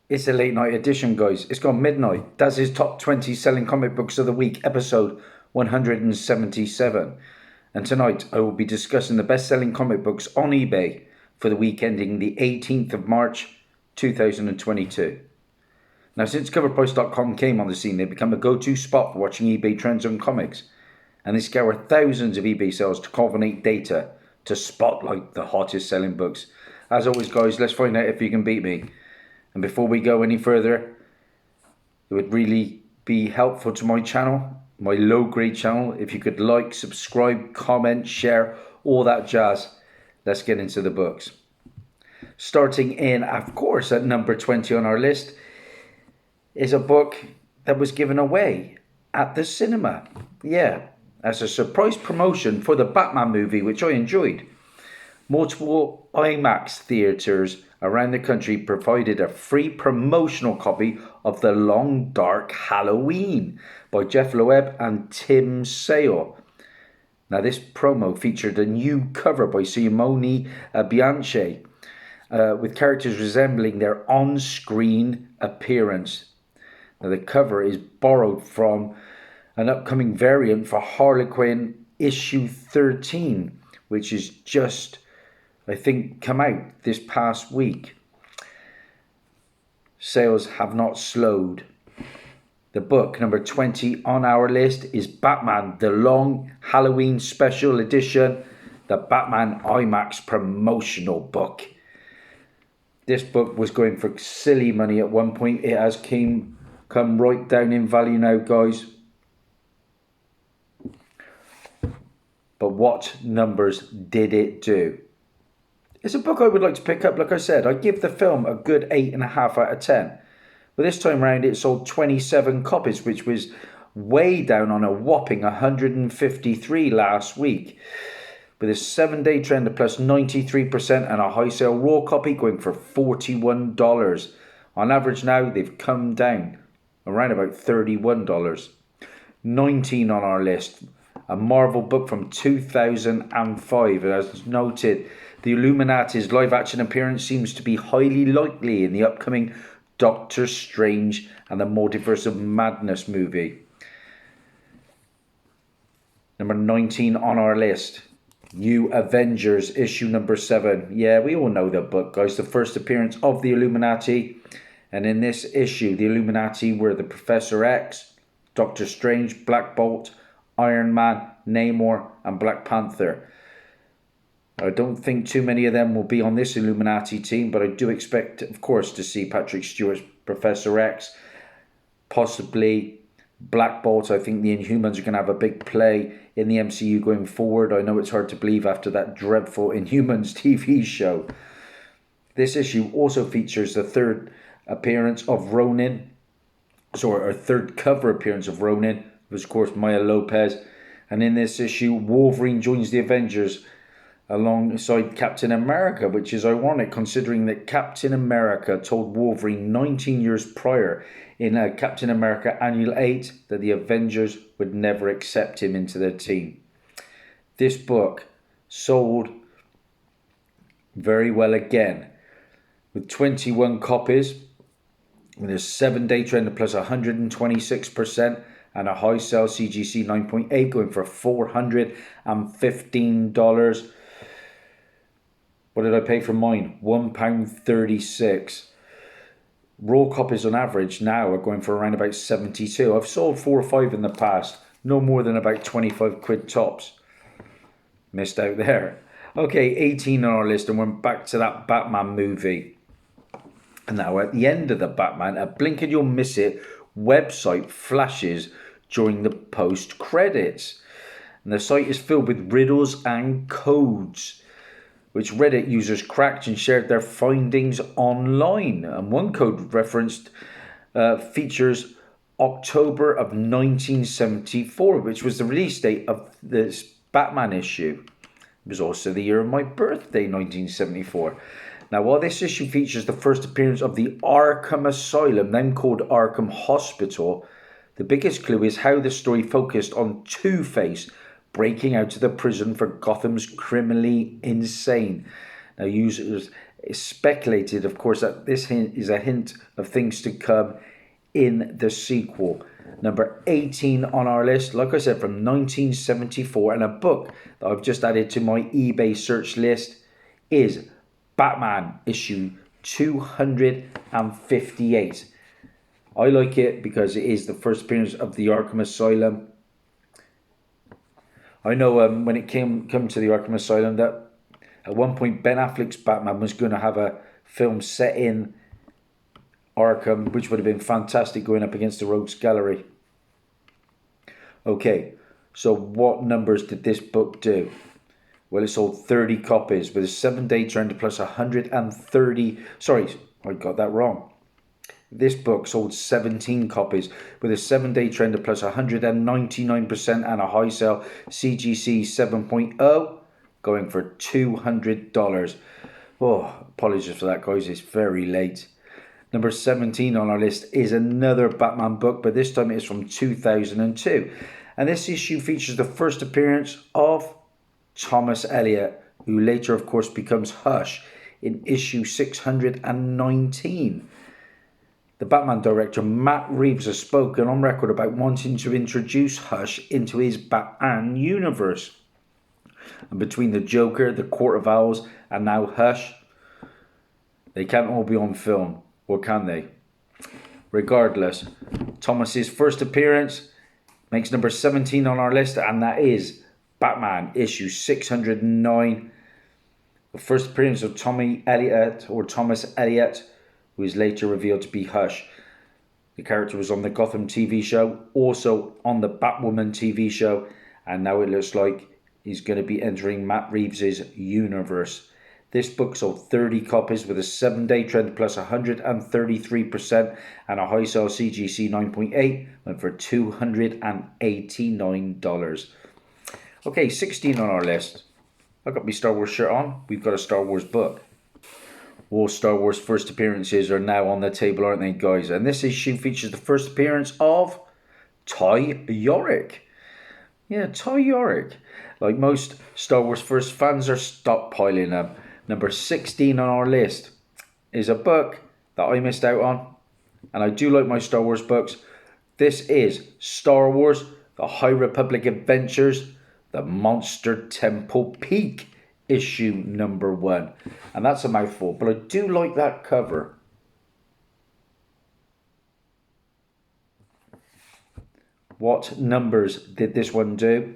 It's a late night edition, guys. It's gone midnight. Dazzie's top 20 selling comic books of the week, episode 177. And tonight I will be discussing the best selling comic books on eBay for the week ending the 18th of March 2022. Now, since coverprice.com came on the scene, they've become a go-to spot for watching eBay trends on comics. And they scour thousands of eBay sales to culminate data to spotlight the hottest selling books. As always, guys, let's find out if you can beat me. And before we go any further, it would really be helpful to my channel, my low-grade channel, if you could like, subscribe, comment, share, all that jazz. Let's get into the books. Starting in, of course, at number 20 on our list is a book that was given away at the cinema. Yeah, as a surprise promotion for the Batman movie, which I enjoyed. Multiple IMAX theatres around the country provided a free promotional copy of The Long Dark Halloween by Jeff Loeb and Tim Sale. Now, this promo featured a new cover by Simone Bianchi with characters resembling their on-screen appearance. Now, the cover is borrowed from an upcoming variant for Harley Quinn issue 13, which is just, I think, come out this past week. Sales have not slowed. The book number 20 on our list is Batman, The Long Halloween Special Edition, the Batman IMAX promotional book. This book was going for silly money at one point. It has come right down in value now, guys. But what numbers did it do? It's a book I would like to pick up. Like I said, I give the film a good 8.5 out of 10. But this time round, it sold 27 copies, which was way down on a whopping 153 last week. With a 7-day trend of plus 93% and a high sale raw copy going for $41. On average now, they've come down around about $31. 19 on our list, a Marvel book from 2005. As noted, the Illuminati's live-action appearance seems to be highly likely in the upcoming Doctor Strange and the Multiverse of Madness movie. Number 19 on our list, New Avengers, issue number 7. Yeah, we all know the book, guys. The first appearance of the Illuminati. And in this issue, the Illuminati were the Professor X, Doctor Strange, Black Bolt, Iron Man, Namor, and Black Panther. I don't think too many of them will be on this Illuminati team, but I do expect, of course, to see Patrick Stewart's Professor X, possibly Black Bolt. I think the Inhumans are going to have a big play in the MCU going forward. I know it's hard to believe after that dreadful Inhumans TV show. This issue also features the third appearance of Ronin, or third cover appearance of Ronin, was of course Maya Lopez. And in this issue, Wolverine joins the Avengers alongside Captain America, which is ironic considering that Captain America told Wolverine 19 years prior in Captain America Annual 8 that the Avengers would never accept him into their team. This book sold very well again, with 21 copies, with a 7-day trend of plus 126% and a high sale CGC 9.8 going for $415. What did I pay for mine? £1.36. Raw copies on average now are going for around about 72. I've sold 4 or 5 in the past. No more than about 25 quid tops. Missed out there. Okay, 18 on our list, and we're back to that Batman movie. And now at the end of the Batman, a blink and you'll miss it website flashes during the post credits. And the site is filled with riddles and codes, which Reddit users cracked and shared their findings online. And one code referenced features October of 1974, which was the release date of this Batman issue. It was also the year of my birthday, 1974. Now, while this issue features the first appearance of the Arkham Asylum, then called Arkham Hospital, the biggest clue is how the story focused on Two-Face breaking out of the prison for Gotham's criminally insane. Now, users It's speculated, of course, that this hint is a hint of things to come in the sequel. Number 18 on our list, like I said, from 1974, and a book that I've just added to my eBay search list is Batman issue 258. I like it because it is the first appearance of the Arkham Asylum. I know when it come to the Arkham Asylum that at one point Ben Affleck's Batman was going to have a film set in Arkham, which would have been fantastic going up against the Rogues Gallery. Okay, so what numbers did this book do? Well, it sold 30 copies with a 7-day trend plus 130. Sorry, I got that wrong. This book sold 17 copies with a 7-day trend of plus 199% and a high sale CGC 7.0 going for $200. Oh, apologies for that, guys. It's very late. Number 17 on our list is another Batman book, but this time it is from 2002. And this issue features the first appearance of Thomas Elliot, who later, of course, becomes Hush in issue 619. The Batman director Matt Reeves has spoken on record about wanting to introduce Hush into his Batman universe. And between the Joker, the Court of Owls, and now Hush, they can't all be on film, or can they? Regardless, Thomas's first appearance makes number 17 on our list, and that is Batman issue 609. The first appearance of Thomas Elliot, who is later revealed to be Hush. The character was on the Gotham TV show, also on the Batwoman TV show, and now it looks like he's going to be entering Matt Reeves' universe. This book sold 30 copies with a 7-day trend plus 133% and a high sale CGC 9.8, went for $289. Okay, 16 on our list. I got my Star Wars shirt on. We've got a Star Wars book. All Star Wars first appearances are now on the table, aren't they, guys? And this issue features the first appearance of Ty Yorick. Yeah, Ty Yorick. Like most Star Wars first fans are stockpiling them. Number 16 on our list is a book that I missed out on. And I do like my Star Wars books. This is Star Wars, The High Republic Adventures, The Monster Temple Peak. Issue number 1, and that's a mouthful, but I do like that cover. What numbers did this one do?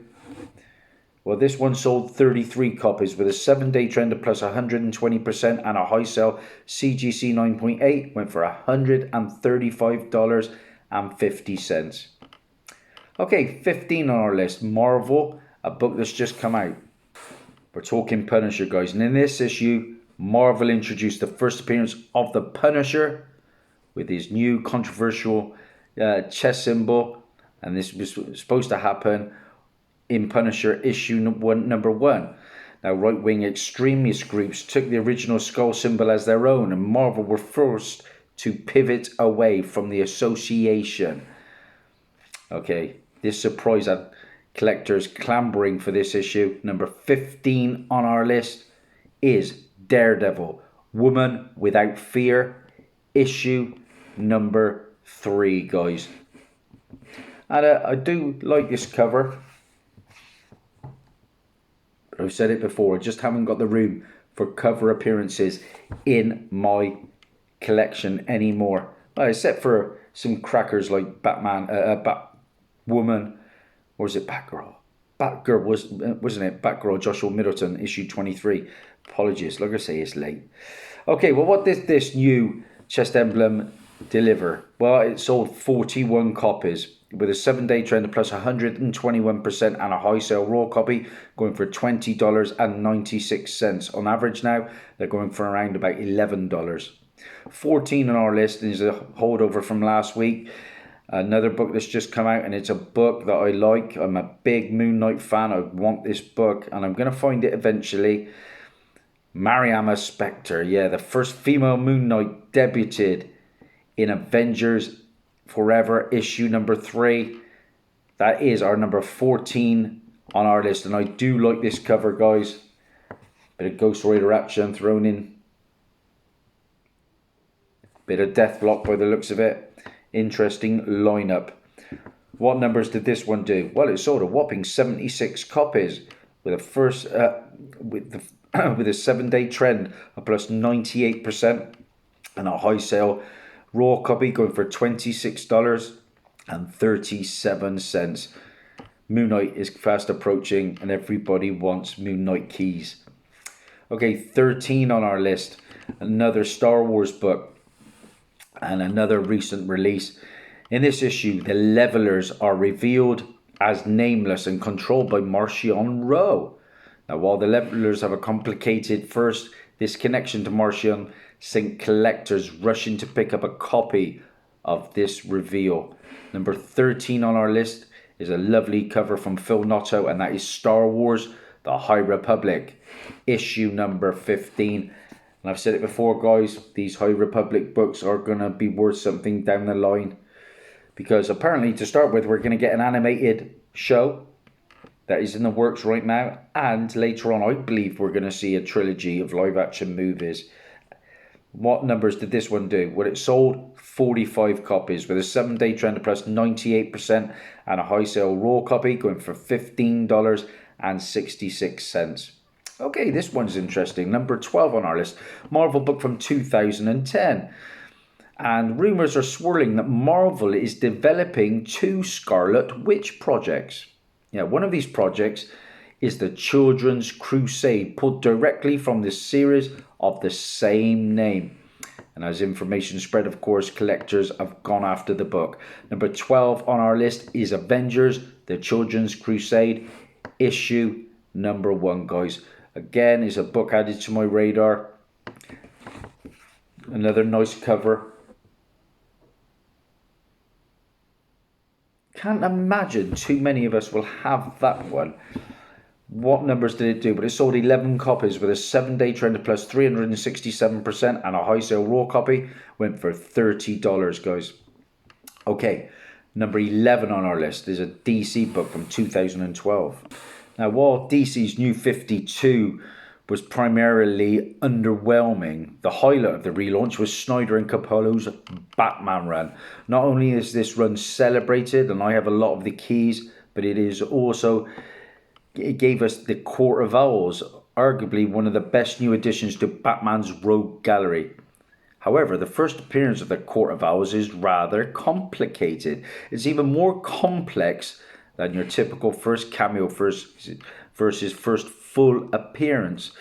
Well, this one sold 33 copies with a 7-day trend of plus 120% and a high sale CGC 9.8, went for $135.50. Okay, 15 on our list, Marvel, a book that's just come out. We're talking Punisher, guys. And in this issue, Marvel introduced the first appearance of the Punisher with his new controversial chess symbol. And this was supposed to happen in Punisher issue number 1. Now, right-wing extremist groups took the original skull symbol as their own, and Marvel were forced to pivot away from the association. Okay, this surprise had collectors clambering for this issue. Number 15 on our list is Daredevil, Woman Without Fear, issue number 3, guys. And I do like this cover. I've said it before, I just haven't got the room for cover appearances in my collection anymore. Except for some crackers like Batman, Batwoman, or is it Batgirl? Batgirl wasn't it? Batgirl, Joshua Middleton, issue 23. Apologies, like I say, it's late. Okay, well, what did this new chest emblem deliver? Well, it sold 41 copies with a 7-day trend of plus 121% and a high sale raw copy going for $20.96. On average now, they're going for around about $11. 14 on our list is a holdover from last week. Another book that's just come out, and it's a book that I like. I'm a big Moon Knight fan. I want this book, and I'm going to find it eventually. Mariama Spectre. Yeah, the first female Moon Knight debuted in Avengers Forever issue number 3. That is our number 14 on our list, and I do like this cover, guys. Bit of Ghost Rider action thrown in. Bit of death block by the looks of it. Interesting lineup. What numbers did this one do? Well, it sold a whopping 76 copies with a with a 7-day trend of plus 98% and a high sale raw copy going for $26.37. Moon Knight is fast approaching and everybody wants Moon Knight keys. Okay, 13 on our list. Another Star Wars book and another recent release. In this issue, the Levelers are revealed as nameless and controlled by Marchion Ro. Now, while the Levelers have a complicated this connection to Marchion sent collectors rushing to pick up a copy of this reveal. Number 13 on our list is a lovely cover from Phil Noto, and that is Star Wars The High Republic, issue number 15. And I've said it before, guys, these High Republic books are going to be worth something down the line. Because apparently, to start with, we're going to get an animated show that is in the works right now. And later on, I believe we're going to see a trilogy of live-action movies. What numbers did this one do? Well, it sold 45 copies with a 7-day trend of plus 98% and a high sale raw copy going for $15.66. Okay, this one's interesting. Number 12 on our list. Marvel book from 2010. And rumours are swirling that Marvel is developing 2 Scarlet Witch projects. Yeah, one of these projects is the Children's Crusade, pulled directly from the series of the same name. And as information spread, of course, collectors have gone after the book. Number 12 on our list is Avengers, the Children's Crusade, issue number 1, guys. Again, is a book added to my radar. Another nice cover. Can't imagine too many of us will have that one. What numbers did it do? But it sold 11 copies with a 7-day trend of plus 367% and a high sale raw copy went for $30, guys. Okay, number 11 on our list is a DC book from 2012. Now, while DC's New 52 was primarily underwhelming, the highlight of the relaunch was Snyder and Capullo's Batman run. Not only is this run celebrated, and I have a lot of the keys, but it gave us the Court of Owls, arguably one of the best new additions to Batman's Rogue Gallery. However, the first appearance of the Court of Owls is rather complicated. It's even more complex than your typical first cameo versus first full appearance.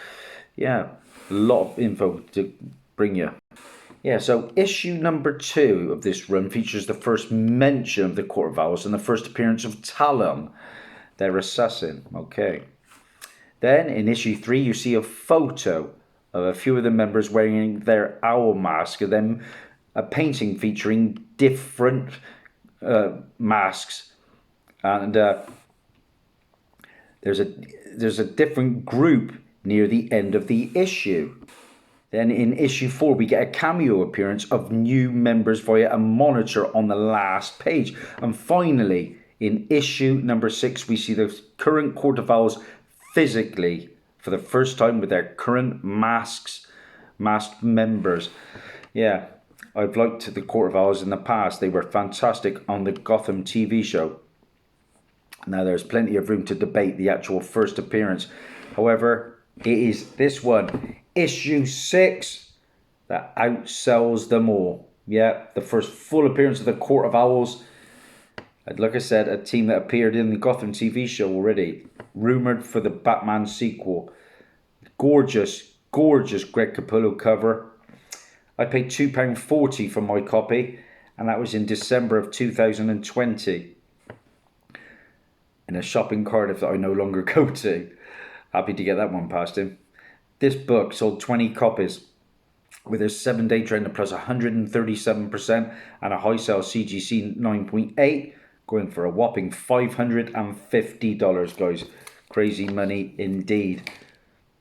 Yeah, a lot of info to bring you. Yeah, so issue number 2 of this run features the first mention of the Court of Owls and the first appearance of Talon, their assassin. Okay. Then in issue 3, you see a photo of a few of the members wearing their owl mask, and then a painting featuring different masks. And there's a different group near the end of the issue. Then in issue 4, we get a cameo appearance of new members via a monitor on the last page. And finally, in issue number 6, we see the current Court of Owls physically for the first time with their current masked members. Yeah, I've liked the Court of Owls in the past. They were fantastic on the Gotham TV show. Now, there's plenty of room to debate the actual first appearance. However, it is this one, issue 6, that outsells them all. Yeah, the first full appearance of the Court of Owls. Like I said, a team that appeared in the Gotham TV show already. Rumoured for the Batman sequel. Gorgeous, gorgeous Greg Capullo cover. I paid £2.40 for my copy, and that was in December of 2020. In a shop in Cardiff that I no longer go to. Happy to get that one past him. This book sold 20 copies with a 7-day trend of plus 137% and a high sale CGC 9.8 going for a whopping $550, guys. Crazy money indeed.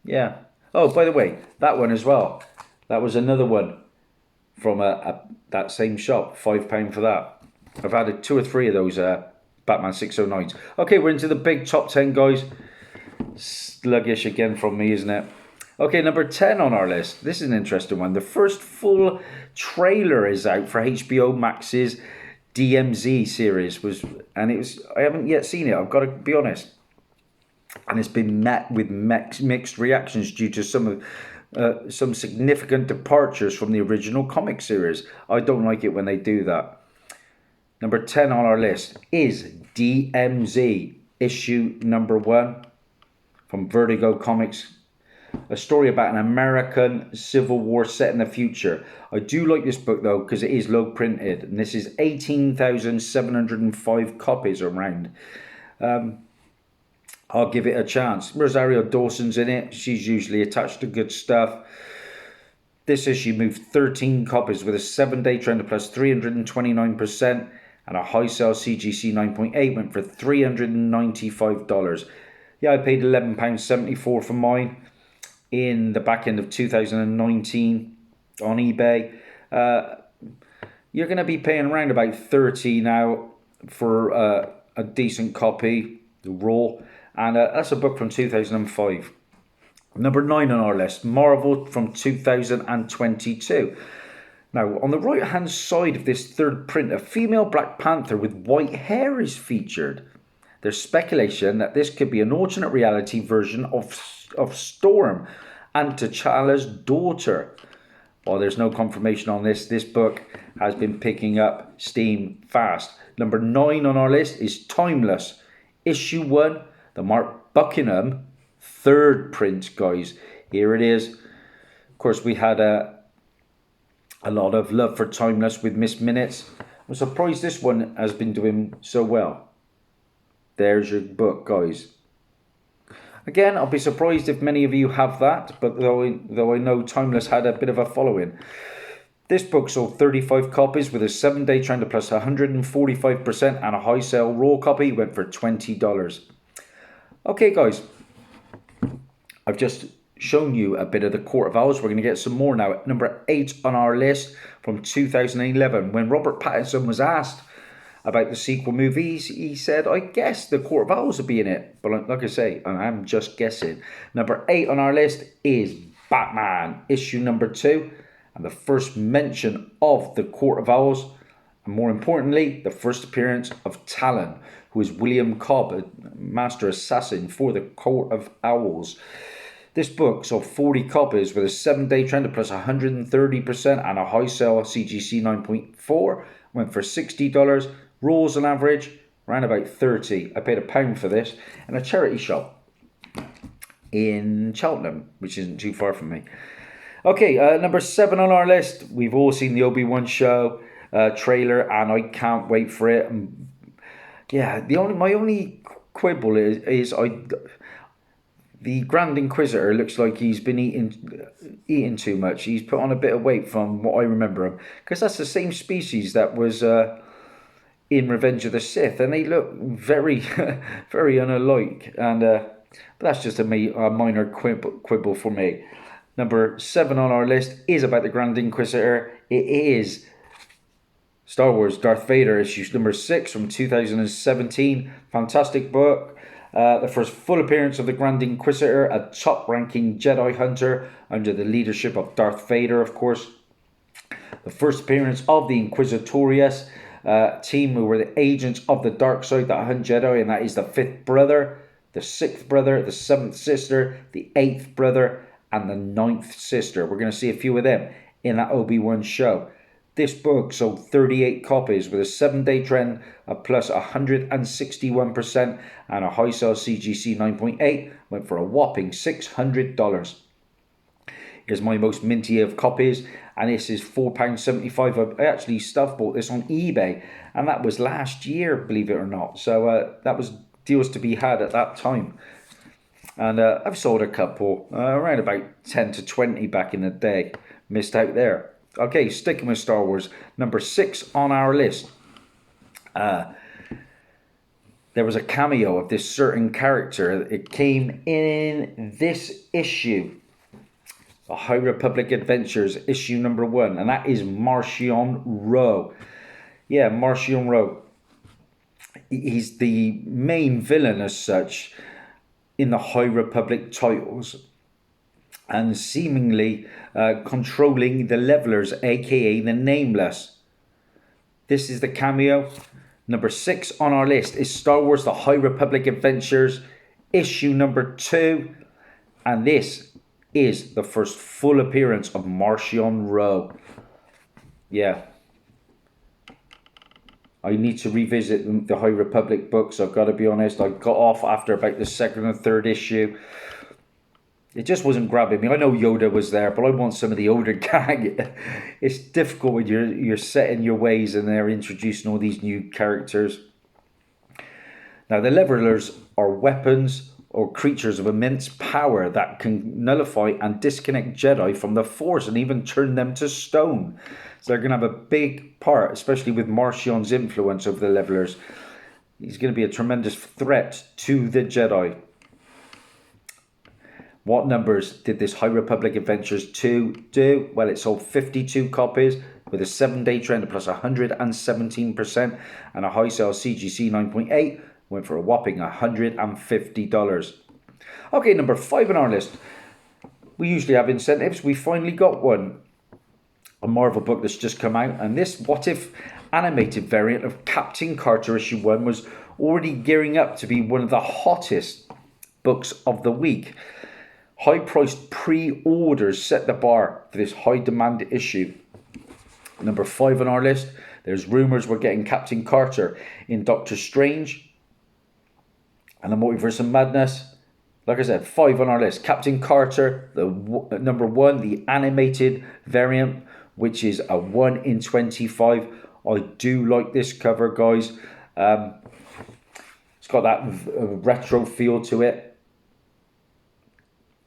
Yeah. Oh, by the way, that one as well. That was another one from that same shop. £5 for that. I've had 2 or 3 of those Batman 609s. Okay, we're into the big top 10, guys. Sluggish again from me, isn't it? Okay, number 10 on our list. This is an interesting one. The first full trailer is out for HBO Max's DMZ series I haven't yet seen it. I've got to be honest. And it's been met with mixed reactions due to some significant departures from the original comic series. I don't like it when they do that. Number 10 on our list is DMZ, issue number 1 from Vertigo Comics. A story about an American Civil War set in the future. I do like this book though because it is low printed, and this is 18,705 copies around. I'll give it a chance. Rosario Dawson's in it. She's usually attached to good stuff. This issue moved 13 copies with a 7-day trend of plus 329%, and a high sale CGC 9.8 went for $395. Yeah, I paid £11.74 for mine in the back end of 2019 on eBay. You're going to be paying around about $30 now for a decent copy, raw, and that's a book from 2005. Number 9 on our list, Marvel from 2022. Now, on the right hand side of this third print, a female Black Panther with white hair is featured. There's speculation that this could be an alternate reality version of Storm and T'Challa's daughter. While there's no confirmation on this book has been picking up steam fast. Number 9 on our list is Timeless, issue 1, the Mark Buckingham third print, guys. Here it is. Of course, we had a lot of love for Timeless with Miss Minutes. I'm surprised this one has been doing so well. There's your book, guys. Again, I'll be surprised if many of you have that, but though I know Timeless had a bit of a following. This book sold 35 copies with a 7-day trend of plus 145%, and a high sale raw copy went for $20. Okay, guys, I've just shown you a bit of the Court of Owls. We're going to get some more now. At number 8 on our list from 2011, when Robert Pattinson was asked about the sequel movies, he said, I guess the Court of Owls will be in it. But like I say, I'm just guessing. Number 8 on our list is Batman, issue number 2. And the first mention of the Court of Owls. And more importantly, the first appearance of Talon, who is William Cobb, a master assassin for the Court of Owls. This book sold 40 copies with a 7-day trend of plus 130% and a high sale CGC 9.4. Went for $60. Raws on average, around about 30. I paid £1 for this in a charity shop in Cheltenham, which isn't too far from me. Okay, number 7 on our list. We've all seen the Obi-Wan show trailer, and I can't wait for it. Yeah, my only quibble is the Grand Inquisitor looks like he's been eating too much. He's put on a bit of weight from what I remember him, because that's the same species that was in Revenge of the Sith, and they look very, very unalike. And but that's just a minor quibble for me. Number 7 on our list is about the Grand Inquisitor. It is Star Wars Darth Vader, issue number 6 from 2017. Fantastic book. The first full appearance of the Grand Inquisitor, a top-ranking Jedi hunter under the leadership of Darth Vader, of course. The first appearance of the Inquisitorius team, who were the agents of the dark side that hunt Jedi, and that is the 5th brother, the 6th brother, the 7th sister, the 8th brother, and the 9th sister. We're going to see a few of them in that Obi-Wan show. This book sold 38 copies with a 7-day trend of plus 161% and a high sale CGC 9.8 went for a whopping $600. Here's my most minty of copies, and this is £4.75. I actually bought this on eBay, and that was last year, believe it or not. So that was deals to be had at that time. And I've sold a couple, around about 10 to 20 back in the day. Missed out there. Okay, sticking with Star Wars, number 6 on our list. There was a cameo of this certain character. It came in this issue, The High Republic Adventures, issue number 1, and that is Marchion Ro. Yeah, Marchion Ro. He's the main villain as such in the High Republic titles. and seemingly controlling the Levelers, aka the Nameless. This is the cameo. Number 6 on our list is Star Wars The High Republic Adventures, issue number 2. And this is the first full appearance of Marchion Ro. Yeah. I need to revisit the High Republic books, I've got to be honest. I got off after about the second and third issue. It just wasn't grabbing me. I know Yoda was there, but I want some of the older gang. It's difficult when you're set in your ways and they're introducing all these new characters. Now, the Levelers are weapons or creatures of immense power that can nullify and disconnect Jedi from the Force and even turn them to stone. So they're going to have a big part, especially with Marchion's influence over the Levelers. He's going to be a tremendous threat to the Jedi. What numbers did this High Republic Adventures 2 do? Well, it sold 52 copies with a 7-day trend of plus 117% and a high sale CGC 9.8 went for a whopping $150. Okay, number 5 on our list. We usually have incentives. We finally got one. A Marvel book that's just come out, and this What If animated variant of Captain Carter issue 1 was already gearing up to be one of the hottest books of the week. High-priced pre-orders set the bar for this high-demand issue. Number 5 on our list, there's rumours we're getting Captain Carter in Doctor Strange and the Multiverse of Madness. Like I said, 5 on our list. Captain Carter, the number 1, the animated variant, which is a 1 in 25. I do like this cover, guys. It's got that retro feel to it.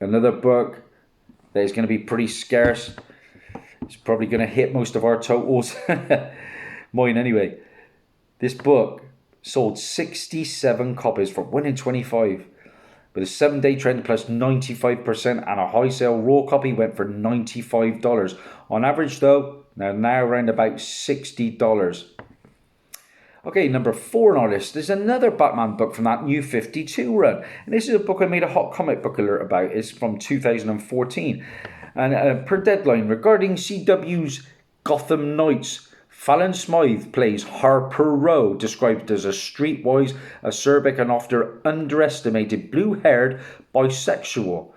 Another book that is going to be pretty scarce. It's probably going to hit most of our totals. Mine anyway. This book sold 67 copies for 1 in 25. With a 7-day trend plus 95% and a high sale raw copy went for $95. On average though, now around about $60. Okay, number 4 on our list is another Batman book from that New 52 run. And this is a book I made a hot comic book alert about. It's from 2014. And per deadline, regarding CW's Gotham Knights, Fallon Smythe plays Harper Row, described as a streetwise, acerbic and often underestimated blue-haired bisexual.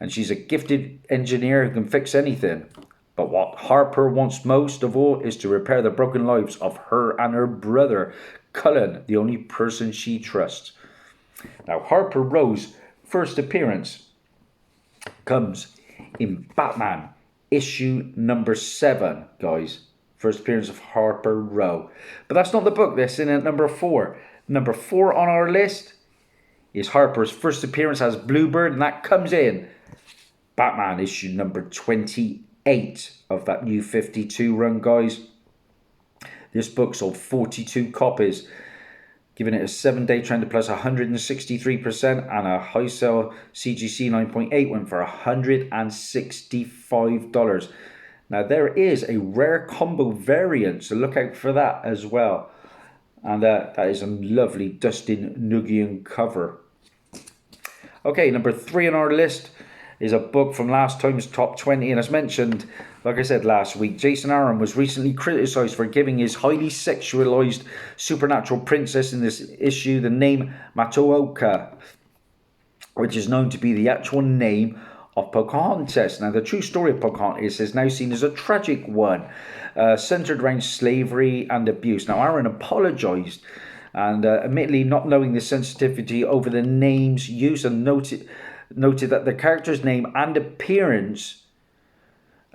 And she's a gifted engineer who can fix anything. But what Harper wants most of all is to repair the broken lives of her and her brother, Cullen, the only person she trusts. Now, Harper Row's first appearance comes in Batman, issue number 7, guys. First appearance of Harper Row. But that's not the book, that's in at number 4. Number 4 on our list is Harper's first appearance as Bluebird, and that comes in Batman, issue number 28 of that New 52 run, guys. This book sold 42 copies, giving it a 7-day trend of plus 163% and a high sale CGC 9.8 went for $165. Now there is a rare combo variant, so look out for that as well. And that is a lovely Dustin Nguyen cover. Okay, number 3 on our list is a book from last time's top 20. And as mentioned, like I said last week, Jason Aaron was recently criticised for giving his highly sexualized supernatural princess in this issue the name Matoaka, which is known to be the actual name of Pocahontas. Now, the true story of Pocahontas is now seen as a tragic one, centered around slavery and abuse. Now, Aaron apologized and admittedly not knowing the sensitivity over the names used, and noted that the character's name and appearance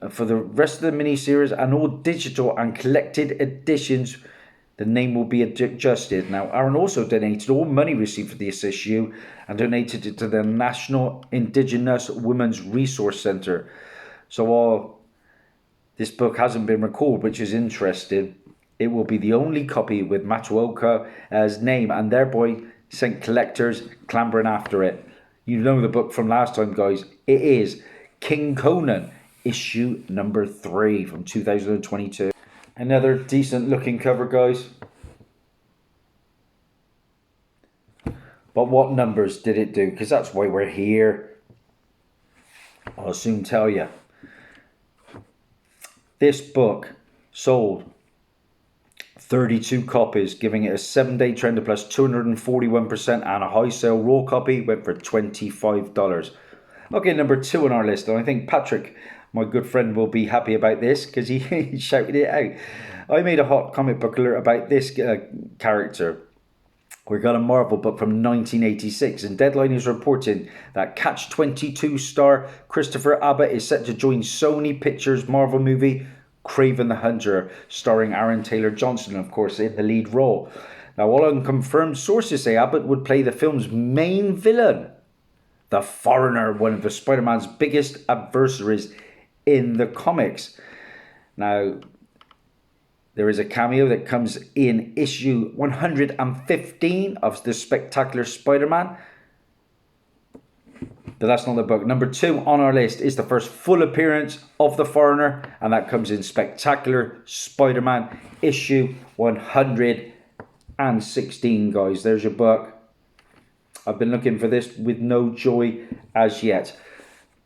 for the rest of the miniseries and all digital and collected editions, the name will be adjusted. Now, Aaron also donated all money received for this issue and donated it to the National Indigenous Women's Resource Center. So while this book hasn't been recalled, which is interesting, it will be the only copy with Matuoka's name, and thereby sent collectors clambering after it. You know the book from last time, guys. It is King Conan, issue number 3 from 2022. Another decent looking cover, guys. But what numbers did it do? Because that's why we're here. I'll soon tell you. This book sold 32 copies, giving it a 7-day trend of plus 241%, and a high sale raw copy went for $25. Okay, number 2 on our list, and I think Patrick, my good friend, will be happy about this because he shouted it out. I made a hot comic book alert about this character. We got a Marvel book from 1986, and Deadline is reporting that Catch-22 star Christopher Abbott is set to join Sony Pictures' Marvel movie Kraven the Hunter, starring Aaron Taylor Johnson, of course, in the lead role. Now, all unconfirmed sources say Abbott would play the film's main villain, the Foreigner, one of the Spider-Man's biggest adversaries in the comics. Now, there is a cameo that comes in issue 115 of the Spectacular Spider-Man. But that's not the book. Number 2 on our list is the first full appearance of the Foreigner, and that comes in Spectacular Spider-Man issue 116, guys. There's your book. I've been looking for this with no joy as yet,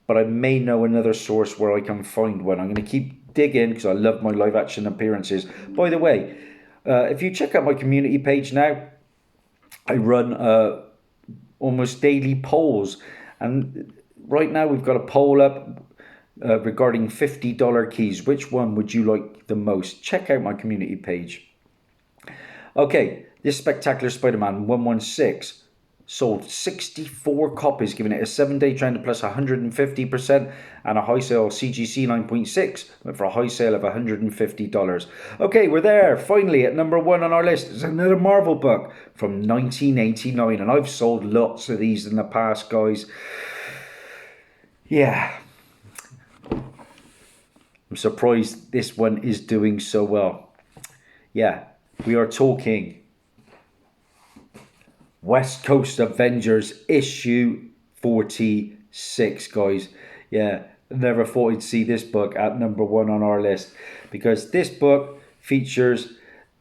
but I may know another source where I can find one. I'm going to keep digging because I love my live action appearances. By the way, if you check out my community page now, I run almost daily polls, and right now we've got a poll up regarding $50 keys. Which one would you like the most? Check out my community page. Okay, this Spectacular Spider-Man 116 sold 64 copies, giving it a 7-day trend plus 150%, and a high sale CGC 9.6 went for a high sale of $150. Okay, we're there. Finally, at number 1 on our list is another Marvel book from 1989, and I've sold lots of these in the past, guys. Yeah. I'm surprised this one is doing so well. Yeah, we are talking West Coast Avengers issue 46, guys. Yeah, never thought I'd see this book at number 1 on our list, because this book features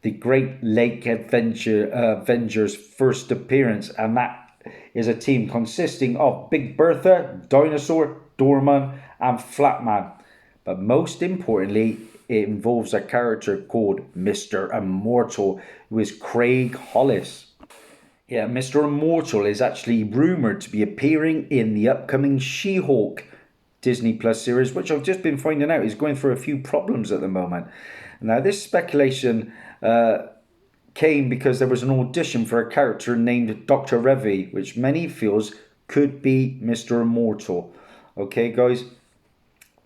the Great Lake Avengers first appearance, and that is a team consisting of Big Bertha, Dinosaur, Doorman, and Flatman. But most importantly, it involves a character called Mr. Immortal, who is Craig Hollis. Yeah, Mr. Immortal is actually rumoured to be appearing in the upcoming She-Hulk Disney Plus series, which I've just been finding out is going through a few problems at the moment. Now, this speculation came because there was an audition for a character named Dr. Revi, which many feels could be Mr. Immortal. Okay, guys?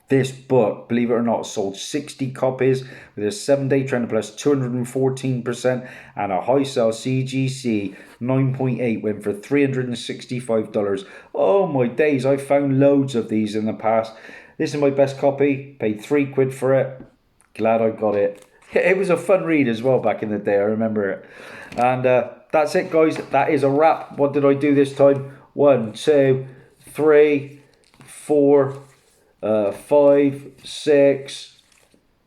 This book, believe it or not, sold 60 copies with a 7-day trend plus 214%, and a high sale CGC 9.8 went for $365. Oh my days, I found loads of these in the past. This is my best copy, paid £3 for it. Glad I got it. It was a fun read as well back in the day, I remember it. And that's it, guys. That is a wrap. What did I do this time? 1, 2, 3, 4... 5, 6,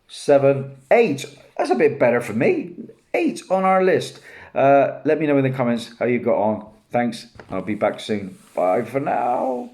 7, 8. That's a bit better for me. 8 on our list. Let me know in the comments how you got on. Thanks. I'll be back soon. Bye for now.